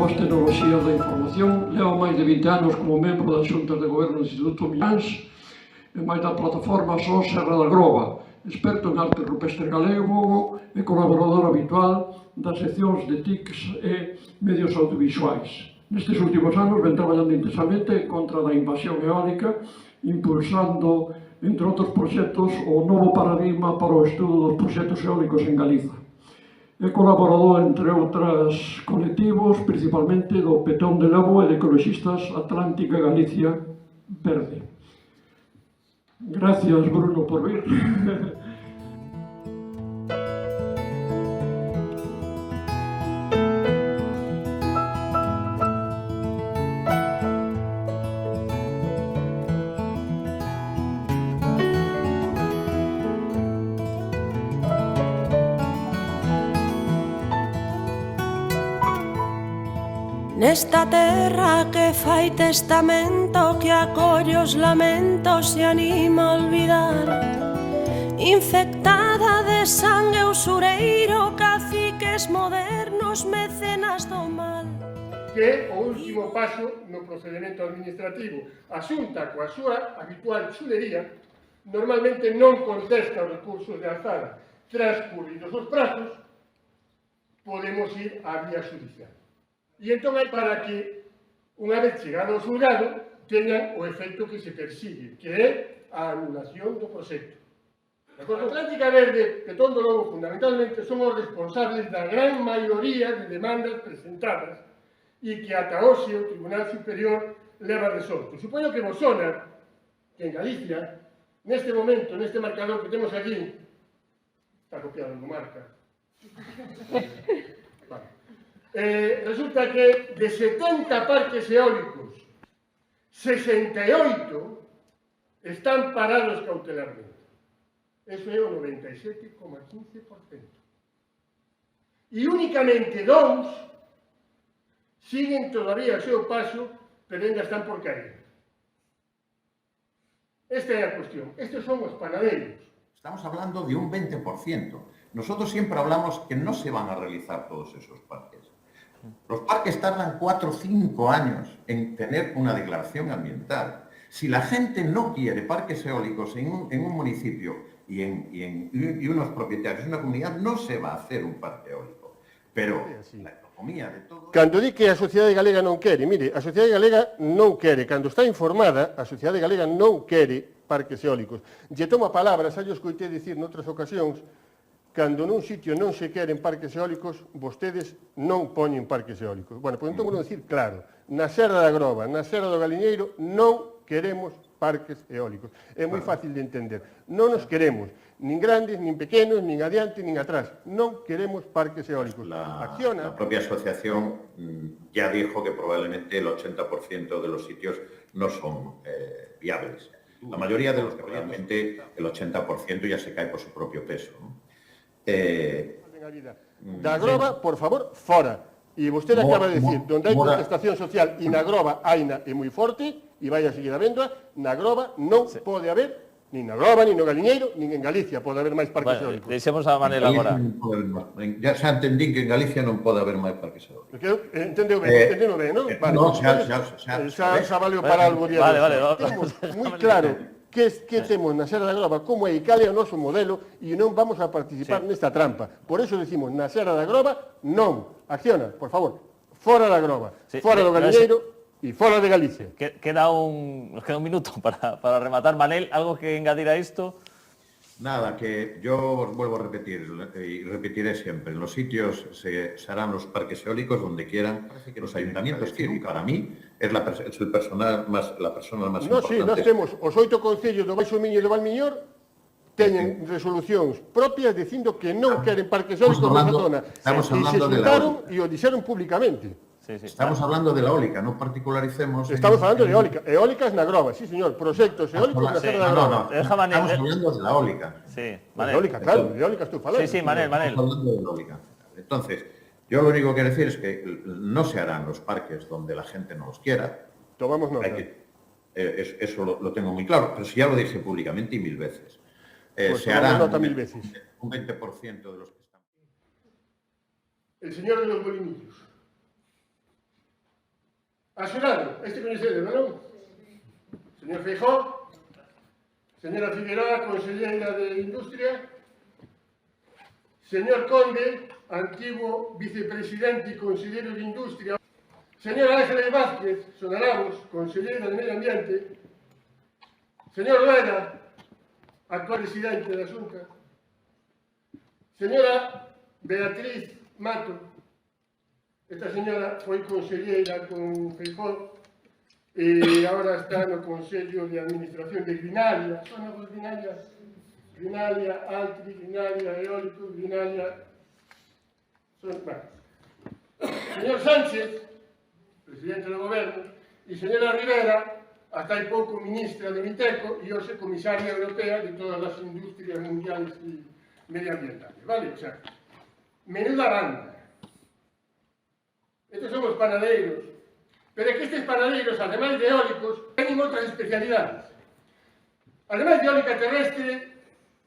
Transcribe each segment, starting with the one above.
novas tecnoloxías da información. Levo máis de 20 anos como membro das xuntas de goberno do Instituto Millans e máis da plataforma So Serra da Groba, experto en arte rupestre galego e colaborador habitual das seccións de TICs e medios audiovisuais. Nestes últimos anos ven traballando intensamente contra a invasión eólica, impulsando, entre outros proxectos, o novo paradigma para o estudo dos proxectos eólicos en Galiza. É colaborador, entre outros colectivos, principalmente do Petón de Lobo e de Ecologistas Atlántica Galicia Verde. Gracias, Bruno, por vir. Nesta terra que fai testamento, que acolle os lamentos e anima a olvidar, infectada de sangue usureiro, caciques modernos, mecenas do mal. Que é o último paso no procedimento administrativo. A Xunta, coa súa habitual chulería, normalmente non contesta os recursos de alzada. Transcurridos os prazos, podemos ir á vía judicial. E entón hai para que, unha vez chegado ao xulgado, teñan o efecto que se persigue, que é a anulación do proxecto. A Atlántica Verde, Petón do Lobo, fundamentalmente, son os responsables da gran maioría de demandas presentadas e que ata hoxe o Tribunal Superior leva resolto. Supoño que vos sona que en Galicia, neste momento, neste marcador que temos aquí, está copiado no marca, resulta que de 70 parques eólicos, 68 están parados cautelarmente. Eso é o 97,15%. E únicamente 2 siguen todavía o seu paso, pero ainda están por caer. Esta é a cuestión. Estes son os panadeiros. Estamos hablando de un 20%. Nosotros siempre hablamos que no se van a realizar todos esos parques. Los parques tardan 4 o 5 años en tener una declaración ambiental. Si la gente no quiere parques eólicos en un municipio y unos propietarios de una comunidad, no se va a hacer un parque eólico. Pero la economía de todo... Cando di que a sociedade galega non quere, mire, a sociedade galega non quere, cando está informada, a sociedade galega non quere parques eólicos. Lle tomo a palabra, xa lle escoitei dicir noutras ocasións, cando nun sitio non se queren parques eólicos, vostedes non poñen parques eólicos. Bueno, pois entón vou dicir claro, na Serra da Groba, na Serra do Galiñeiro, non queremos parques eólicos. É moi fácil de entender. Non nos queremos, nin grandes, nin pequenos, nin adiante, nin atrás. Non queremos parques eólicos. La propia asociación ya dijo que probablemente el 80% de los sitios no son viables. La mayoría de los que realmente el 80% ya se cae por su propio peso, ¿no? Da Groba, por favor, fora. E vostede acaba de dicir, donde hai contestación social e na Groba haina é moi forte, e vai a seguir habéndoa, na Groba non pode haber, nin na Groba, nin no Galiñeiro, nin en Galicia pode haber máis parques eólicos. Deixemos a Manel agora. Ya xa entendí que en Galicia non pode haber máis parques eólicos. Entendeu ben, non? Non, xa valeu para algo día. Vale. Temos moi claro que temos na Serra da Groba, como é e cal é o noso modelo, e non vamos a participar nesta trampa. Por eso decimos, na Serra da Groba, non. Acciona, por favor, fora da Groba, fora do Galiñeiro e fora de Galicia. Nos queda un minuto para rematar. Manel, ¿algo que engadir a esto? Nada, que yo os vuelvo a repetir y repetiré siempre. En los sitios se harán los parques eólicos donde quieran. Los ayuntamientos quieren. Para mí es la persona más importante. Sí, nós temos os 8 concellos do Baixo Miño e do Valmiñor teñen resolucións propias dicindo que non queren parques eólicos nesa zona. Estamos hablando de la eólica. E o dixeron públicamente. Estamos hablando de la eólica, non particularicemos... Estamos falando de eólica. Eólicas na Groba, sí, señor. Proxectos eólicos na Serra da Groba. Estamos hablando de la eólica. Sí, Manel. Eólica, claro, de eólica estoy falando. Sí, Manel. Estamos hablando de la eólica. Entonces, yo lo único que decir es que no se harán los parques donde la gente no los quiera. Tomamos nota. Eso lo tengo muy claro, pero si ya lo dije públicamente y 1000 veces. Pues se harán nota 1000 veces. Un 20% de los que están... El señor de los molinillos. A su lado, este coñecedero, non? Señor Feijóo, señora Figueroa, conselleira de Industria, señor Conde, antigo vicepresidente e consellero de Industria, señora Ángeles Vázquez, Sonaramos, conselleira de Medio Ambiente, señor Rueda, actual presidente da Xunta, señora Beatriz Mato, esta señora foi conselleira con Feijóo e agora está no Consello de Administración de Grinalia. Son os Grinalia, Grinalia, Altri, Grinalia, Eólico, Grinalia... Son varios. Señor Sánchez, presidente do Goberno, e señora Rivera, hasta hai pouco ministra de Miteco e hoxe comisaria europea de todas as industrias mundiales e medioambientales. Vale? O sea, menuda banda. Estos son os panadeiros. Pero é que estes panadeiros, ademais de eólicos, teñen outras especialidades. Ademais de eólica terrestre,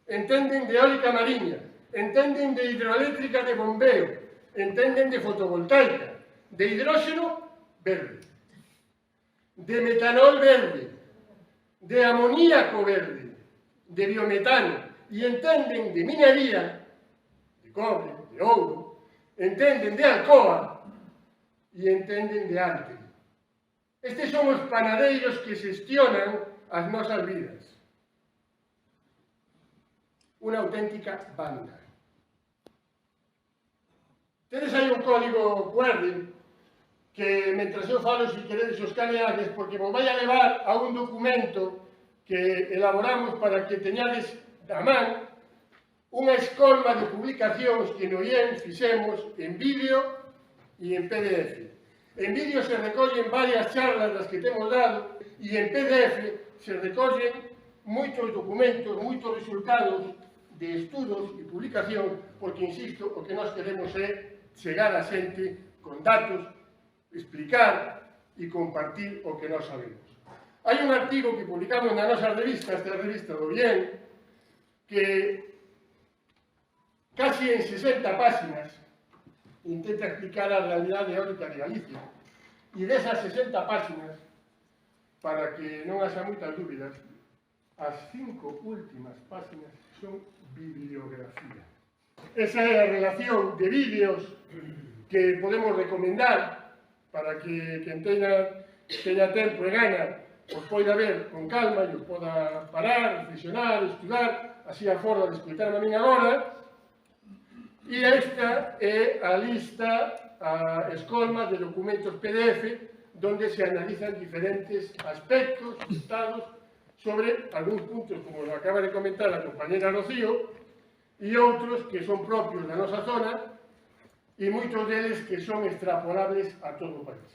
entenden de eólica mariña, entenden de hidroeléctrica de bombeo, entenden de fotovoltaica, de hidróxeno verde, de metanol verde, de amoníaco verde, de biometano, e entenden de minería, de cobre, de ouro, entenden de alcoa, e entenden de arte. Estes son os panadeiros que xestionan as nosas vidas. Unha auténtica banda. Tedes aí un código QR que, mentre eu falo, se queredes os caneades, porque vos vai a levar a un documento que elaboramos para que teñades da man unha escolma de publicacións que no IEM fixemos en vídeo e en PDF. En vídeo se recollen varias charlas das que temos dado e en PDF se recollen moitos documentos, moitos resultados de estudos e publicación, porque, insisto, o que nós queremos é chegar a xente con datos, explicar e compartir o que nós sabemos. Hai un artigo que publicamos na nosa revista, esta revista do IEM, que casi en 60 páxinas intenta explicar a realidade eólica de Galicia. E desas 60 páxinas, para que non haxa moitas dúbidas, as 5 últimas páxinas son bibliografía. Esa é a relación de vídeos que podemos recomendar para que quen teña tempo e gana os poida ver con calma e os poda parar, reflexionar, estudar, así a forma de explicarme a min agora. E esta é a lista, a escolma de documentos PDF, donde se analizan diferentes aspectos, estados, sobre algúns puntos, como lo acaba de comentar a compañera Rocío, e outros que son propios da nosa zona, e moitos deles que son extrapolables a todo o país.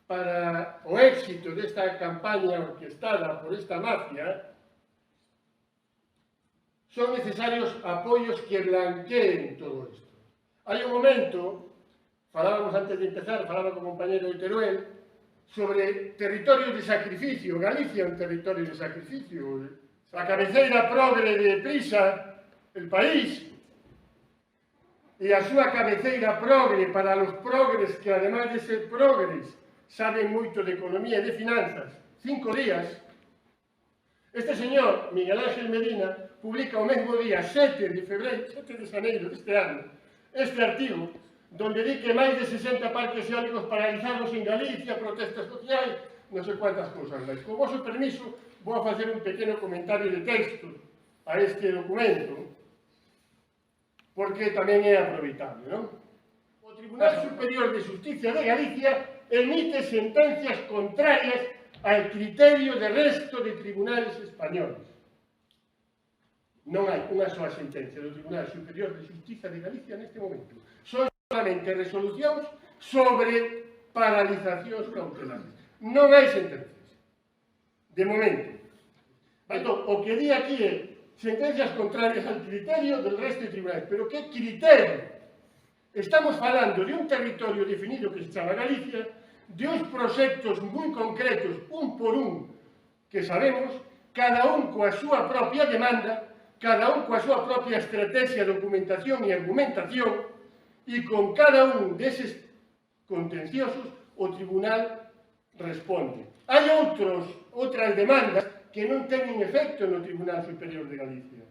Para o éxito desta campaña orquestada por esta mafia, son necesarios apoios que blanqueen todo isto. Hai un momento, falábamos antes de empezar, falaba con o compañero de Teruel, sobre territorios de sacrificio. Galicia é un territorio de sacrificio. A cabeceira progre de Prisa, el país, e a súa cabeceira progre para os progres que, ademais de ser progres, saben moito de economía e de finanzas. 5 días. Este señor, Miguel Ángel Medina, publica o mesmo día 7 de xaneiro deste ano, este artigo, donde di que máis de 60 parques eólicos paralizados en Galicia, protestas sociais, non sei quantas cousas máis. Con vosso permiso, vou a facer un pequeno comentario de texto a este documento, porque tamén é aproveitable, non? O Tribunal Superior de Justicia de Galicia emite sentencias contrarias al criterio de resto de tribunales españoles. Non hai unha soa sentencia do Tribunal Superior de Justicia de Galicia neste momento. Son solamente resolucións sobre paralizacións cautelares. Non hai sentencias. De momento. Entón, o que di aquí é sentencias contrarias al criterio del resto de tribunales. Pero que criterio? Estamos falando de un territorio definido que se chama Galicia, de uns proxectos moi concretos, un por un, que sabemos, cada un coa súa propia demanda, cada un coa súa propia estrategia, documentación e argumentación, e con cada un deses contenciosos o tribunal responde. Hai outras demandas que non teñen efecto no Tribunal Superior de Galicia.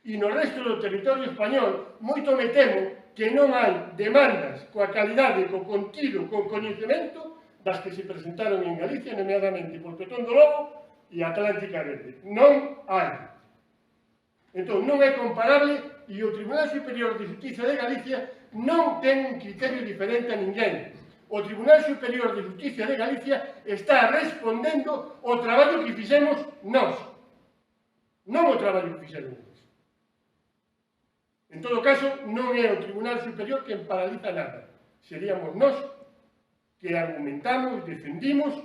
E no resto do territorio español, moito me temo que non hai demandas coa calidade, co contido, con coñecemento das que se presentaron en Galicia, nomeadamente por Petón do Lobo e Atlántica Verde. Non hai. Entón, non é comparable e o Tribunal Superior de Justicia de Galicia non ten un criterio diferente a ninguén. O Tribunal Superior de Justicia de Galicia está respondendo ao traballo que fixemos nós, non o traballo que fixeron eles. En todo caso, non é o Tribunal Superior quen paraliza nada. Seríamos nós que argumentamos, defendimos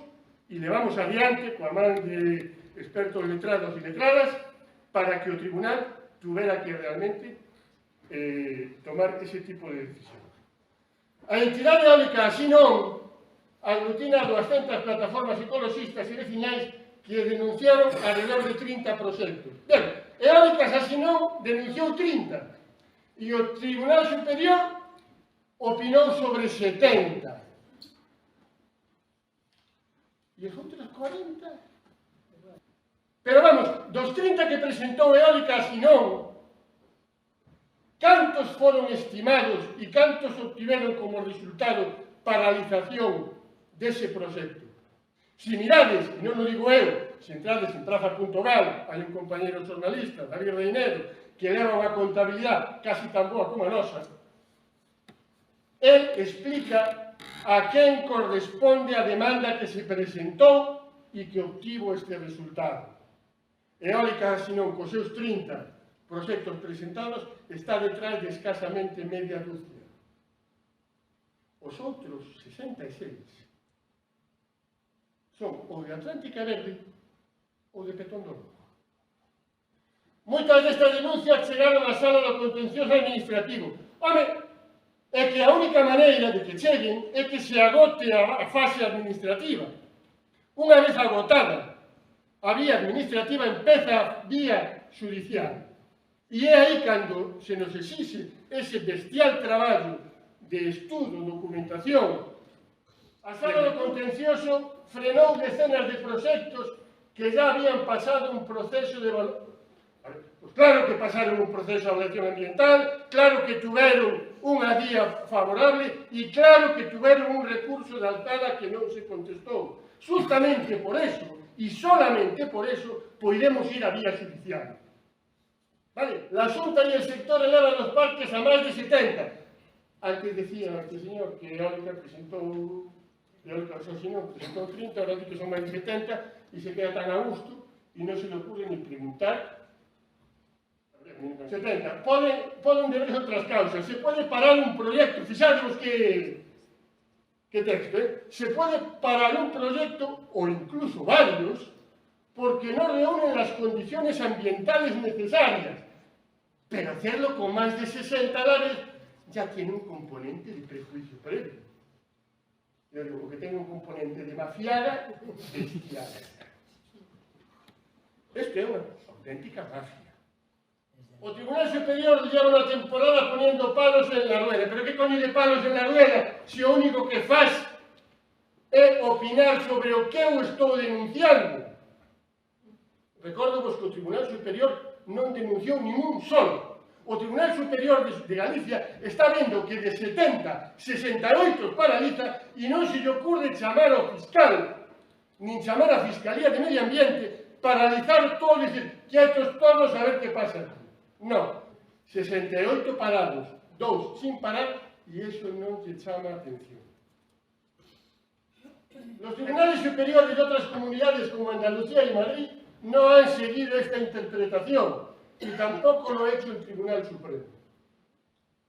e levamos adiante coa man de expertos letrados e letradas para que o Tribunal tuvera que realmente tomar ese tipo de decisión. A entidade eólica, así non, aglutina 200 plataformas ecologistas e veciñais que denunciaron alrededor de 30 proxectos. Ben, Eólicas, así non, denunciou 30. E o Tribunal Superior opinou sobre 70. E os outros 40? Pero vamos, dos 30 que presentou Eólicas e non, cantos foron estimados e cantos obtiveron como resultado paralización dese proxecto? Se mirades, e non o digo eu, se entrades en Praza.gal, hai un compañero xornalista, David Reinero, que leva unha contabilidade casi tan boa como a nosa, el explica a quen corresponde a demanda que se presentou e que obtivo este resultado. Eólicas, senón, cos seus 30 proxectos presentados, está detrás de escasamente media dúcia. Os outros 66 son ou de Atlántica Verde ou de Petón do Lobo. Moitas destas denuncias chegaron á sala do contencioso administrativo. Home, é que a única maneira de que cheguen é que se agote a fase administrativa. Unha vez agotada a vía administrativa, empeza a vía judicial. E é aí cando se nos exixe ese bestial traballo de estudo, documentación. A sala do contencioso frenou decenas de proxectos que já habían pasado un proceso de evaluación. Pues claro que pasaron un proceso de evaluación ambiental, claro que tuveron unha guía favorable e claro que tuveron un recurso de alzada que non se contestou. Justamente por eso, e solamente por eso, podemos ir a vía judicial. Vale, la Xunta y el sector elevan los parques a más de 70. Antes decía este señor que Eólica presentó, presentó 30, ahora dice que son más de 70 y se queda tan a gusto y no se le ocurre ni preguntar. 70. Poden deberse outras causas. Se pode parar un proxecto, fixadevos que texto, se pode parar un proxecto, ou incluso varios, porque non reúnen las condiciones ambientales necesarias. Pero hacerlo con más de 60 dólares ya tiene un componente de prejuicio previo. Yo digo que tiene un componente de mafiada, bestiada. Esto es una auténtica mafia. O Tribunal Superior lleva una temporada poniendo palos en la rueda. Pero que coño de palos en la rueda se o único que faz é opinar sobre o que eu estou denunciando? Recordovos que o Tribunal Superior non denunciou ningún solo. O Tribunal Superior de Galicia está vendo que de 70, 68 paraliza e non se lle ocurre chamar ao fiscal, nin chamar a Fiscalía de Medio Ambiente, paralizar todo e dicir, quietos todos a ver que pasa aquí. Non, 68 parados, 2 sin parar, e iso non lle chama a atención. Los tribunales superiores de otras comunidades como Andalucía y Madrid no han seguido esta interpretación y tampoco lo ha hecho el Tribunal Supremo.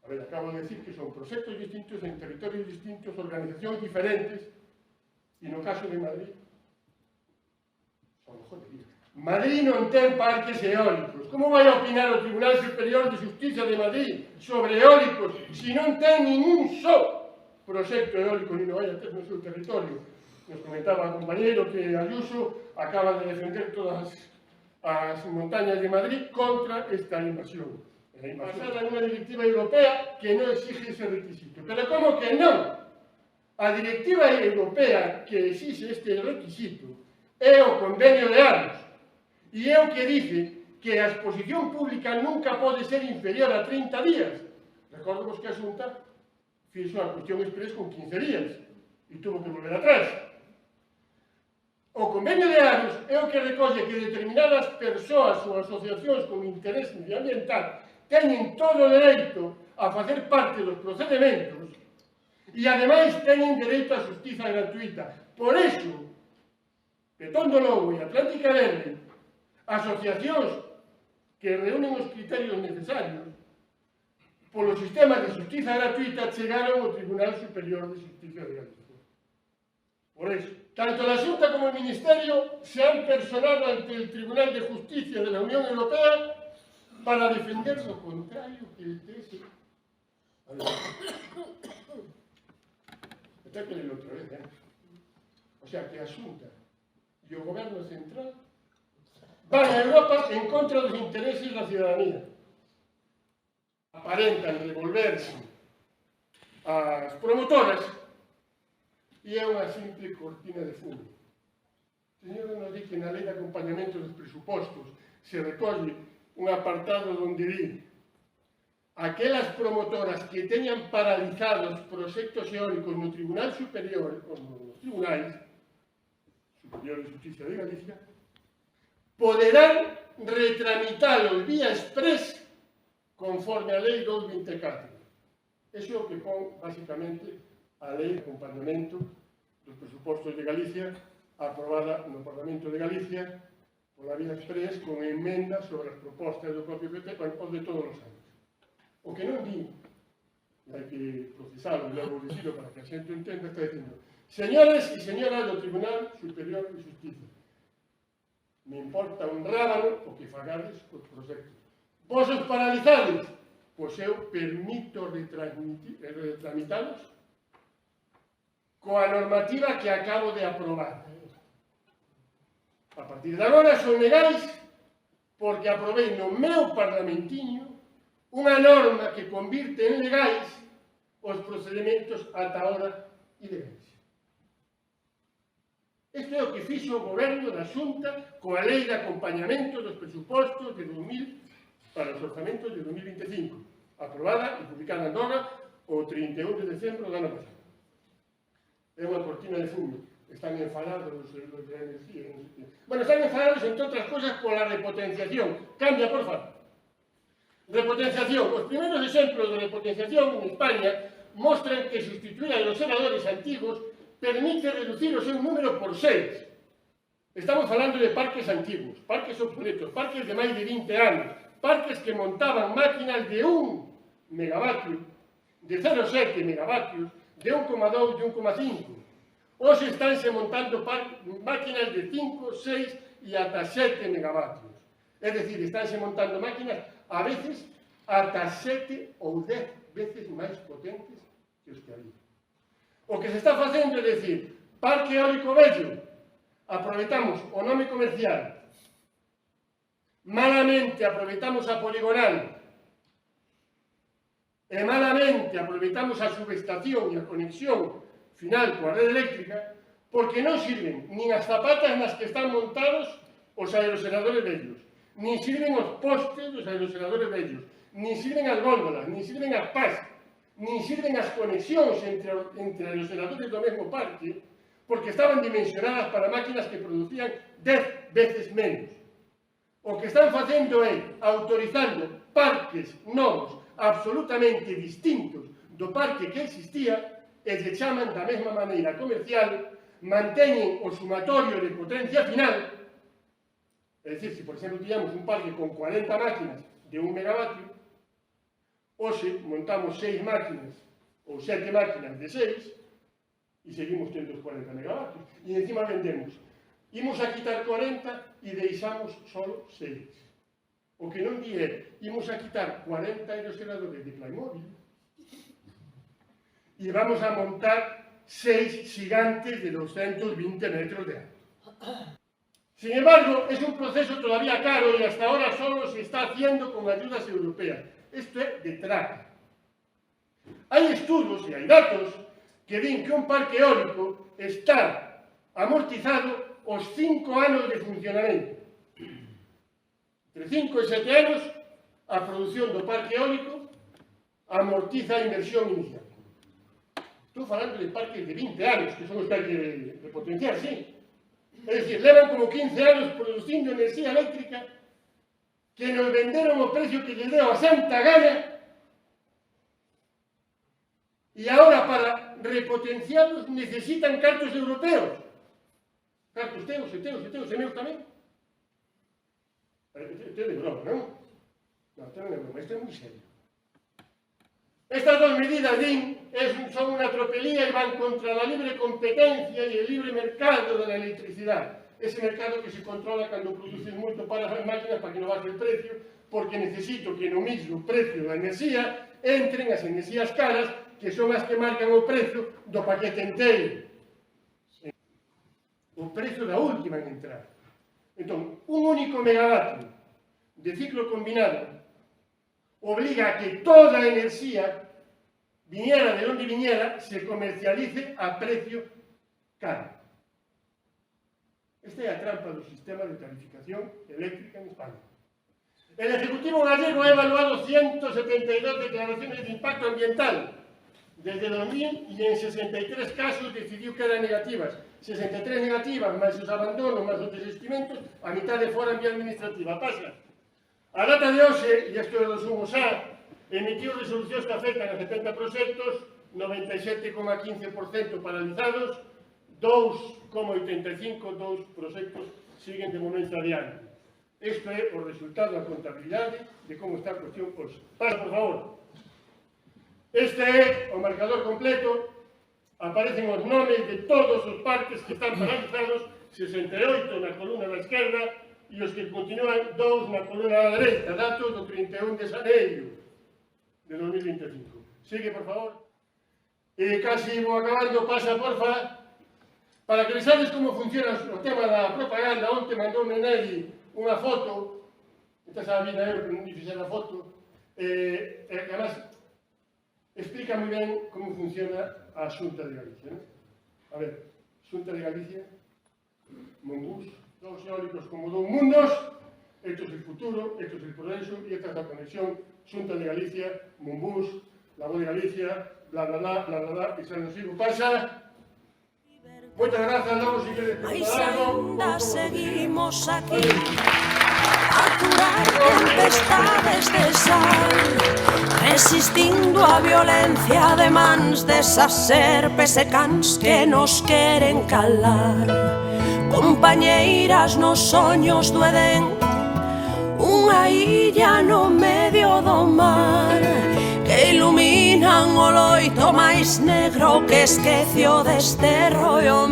A ver, acabo de decir que son proxectos distintos, en territorios distintos, organizacións diferentes, e no caso de Madrid, son joderías. Madrid non ten parques eólicos. Como vai a opinar o Tribunal Superior de Justicia de Madrid sobre eólicos se non ten ningún só proxecto eólico ni non vai a ter no seu territorio? Nos comentaba o compañero que Ayuso acaba de defender todas as montañas de Madrid contra esta invasión. Basada en unha directiva europea que non exige ese requisito. Pero como que non? A directiva europea que exixe este requisito é o Convenio de Aarhus, e é o que dice que a exposición pública nunca pode ser inferior a 30 días. Recordemos que a Xunta fixo a cuestión express con 15 días e tuvo que volver atrás. O Convenio de Aarhus é o que recolle que determinadas persoas ou asociacións con interés medioambiental teñen todo o dereito a facer parte dos procedementos e, ademais, teñen dereito a xustiza gratuita. Por iso, Petón do Lobo e Atlántica Verde, asociacións que reúnen os criterios necesarios polo sistema de xustiza gratuita, chegaron ao Tribunal Superior de Xustiza de Galicia. Por iso, tanto a Xunta como o Ministerio se han personado ante el Tribunal de Justicia de la Unión Europea para defender lo contrario que el TSE. Está que leerlo outra vez, O sea, que a Xunta e o Goberno Central van a Europa en contra dos intereses da ciudadanía. Aparentan revolverse as promotoras e é unha simple cortina de fumo. Señor, nos di que na lei de acompañamento dos presupostos se recolle un apartado onde di aquelas promotoras que teñan paralizados proxectos eólicos no Tribunal Superior, ou nos Tribunais Superior de Justicia de Galicia, poderán retramitalos vía express conforme a Lei 224. Eso é o que pon, basicamente, a Lei de Acompañamento dos Presupostos de Galicia, aprobada no Parlamento de Galicia, pola vía express, con emendas sobre as propostas do propio PP, os de todos os anos. O que non di, hai que procesarlo e logo dicirlo para que a xente entenda, está dicindo: señores e señoras do Tribunal Superior de Justicia, me importa un rábano o que fagades os proxectos. Vos os paralizades, pois eu permito retramitalos coa normativa que acabo de aprobar. A partir de agora son legais porque aprobei no meu parlamentiño unha norma que convirte en legais os procedementos ata ahora ilegais. Isto é o que fixo o Goberno da Xunta coa Lei de Acompañamento dos Presupostos de 2000 para os orzamentos de 2025, aprobada e publicada en Doga o 31 de decembro do ano pasado. É unha cortina de fumo. Están enfadados os de energía. Bueno, están enfadados, entre outras cosas, pola repotenciación. Cambia, por favor. Repotenciación. Os primeiros exemplos de repotenciación en España mostran que sustituir a los senadores antigos permite reducir o seu número por 6. Estamos falando de parques antiguos, parques obsoletos, parques de máis de 20 anos, parques que montaban máquinas de 1 megavatio, de 0,7 megavatios, de 1,2, de 1,5. Hoxe estánse montando máquinas de 5, 6 e ata 7 megavatios. É dicir, estánse montando máquinas a veces ata 7 ou 10 veces máis potentes que os que había. O que se está facendo é dicir, parque eólico vello, aproveitamos o nome comercial, malamente aproveitamos a poligonal, e malamente aproveitamos a subestación e a conexión final coa rede eléctrica, porque non sirven nin as zapatas nas que están montados os aerogeneradores vellos, nin sirven os postes dos aerogeneradores vellos, nin sirven as góndolas, nin sirven as pás, nin sirven as conexións entre aerogeneradores do mesmo parque, porque estaban dimensionadas para máquinas que producían 10 veces menos. O que están facendo é autorizando parques novos, absolutamente distintos do parque que existía, e se chaman da mesma maneira comercial, manteñen o sumatorio de potencia final. É dicir, se por exemplo tiñamos un parque con 40 máquinas de 1 megavatio, hoxe montamos 6 máquinas ou 7 máquinas de 6 e seguimos tendo os 40 megavatios. E encima vendemos. Imos a quitar 40 e deixamos solo 6. O que non di é, imos a quitar 40 aerogeneradores de Playmobil e vamos a montar 6 gigantes de 220 metros de alto. Sin embargo, es un proceso todavía caro y hasta ahora solo se está haciendo con ayudas europeas. Esto es de traca. Hay estudios y hay datos que din que un parque eólico está amortizado os 5 anos de funcionamento. Entre 5 e 7 anos, a produción do parque eólico amortiza a inversión inicial. Estou falando de parques de 20 anos, que son os que hai que potenciar, sí. É dicir, levan como 15 anos producindo enerxía eléctrica que nos venderon o precio que lle deu a santa gana e agora para repotenciarlos necesitan cartos europeos. Cartos teus, e meus tamén. Isto é de broma, non? Non, isto non é broma, isto é moi serio. Estas dos medidas, din, son unha tropelía e van contra a libre competencia e o libre mercado da electricidade. Ese mercado que se controla cando produces moito para as máquinas para que non baje o precio, porque necesito que no mismo precio da enerxía entren as enerxías caras, que son as que marcan o precio do paquete inteiro. O precio da última en entrar. Entón, un único megavatio de ciclo combinado obliga a que toda a enerxía, viniera de onde viniera, se comercialice a precio caro. Esta é a trampa do sistema de tarificación eléctrica en España. El Ejecutivo gallego ha evaluado 172 declaraciones de impacto ambiental desde 2000 y en 63 casos decidiu que eran negativas. 63 negativas, máis os abandonos, máis os desestimentos, a mitad de fora en vía administrativa. Pasa. A data de hoxe, e isto é do Sumo Sa, emitiu resolucións que afectan a 70 proxectos, 97,15% paralizados, 2,85 dos proxectos siguen de momento adiante. Isto é o resultado da contabilidade de como está a cuestión hoxe. Pasa, por favor. Este é o marcador completo. Aparecen os nomes de todos os parques que están paralizados, 68 na columna da esquerda, e os que continúan 2 na columna da dereita, datos do 31 de xaneiro de 2025. Sigue, por favor. E casi vou acabando, pasa, porfa, para que vexades como funciona o tema da propaganda. Onte mandoume Nelly unha foto, esta xa vida eu que non fixera a foto, e además explica moi ben como funciona a Xunta de Galicia, non? A ver, Xunta de Galicia, Monbús, dos eólicos como dos mundos, esto es el futuro, esto es el progreso, y esta es la conexión, Xunta de Galicia, Monbús, La Voz de Galicia, bla, bla, bla, bla, bla, bla, y se nos sigo, pasa. Muchas gracias, luego si quieres preguntar algo. Seguimos aquí a curar tempestades de sal, resistindo a violencia de mans desas serpes e cans que nos queren calar. Compañeiras nos soños do Edén, unha illa no medio do mar, que iluminan o loito máis negro que esquecio deste rollo.